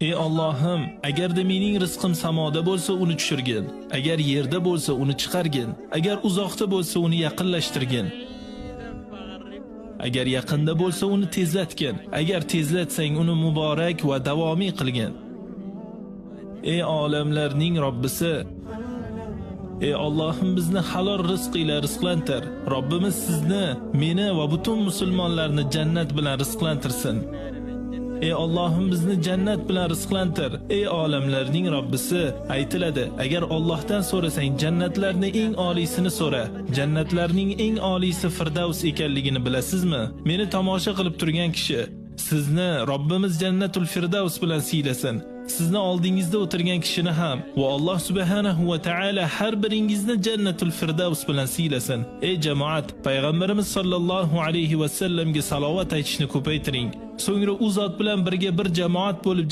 Ey Allohim, agarda mening rizqim samoda bo'lsa, uni tushirgin. Agar yerda bo'lsa, uni chiqargin. Agar uzoqda bo'lsa, uni yaqinlashtirgin. Agar yaqinda bo'lsa, uni tezlatgin. Agar tezlatsang, uni muborak va davomiy qilgin. Ey olamlarning Robbisi, ey Allohim, bizni halol rizq ila rizqlantir. Robbimiz sizni, meni va butun musulmonlarni jannat bilan rizqlantirsin. Ey Allohim, bizni jannat bilan rizqlantir. Ey olamlarning Robbisi, aytiladi, agar Allohdan so'rasang, jannatlarning eng oliysini so'ra. Jannatlarning eng oliysi Firdavs ekanligini bilasizmi? Meni tomosha qilib turgan kishi, sizni Robbimiz Jannatul Firdavs bilan siylasin. Sizni oldingizda o'tirgan kishini ham va Alloh subhanahu va taala har biringizni Jannatul Firdavs bilan siylasin. Ey jamoat, payg'ambarimiz sollallohu alayhi va sallamga salovat aytishni ko'paytiring. So'ngra u zot bilan birga bir jamoat bo'lib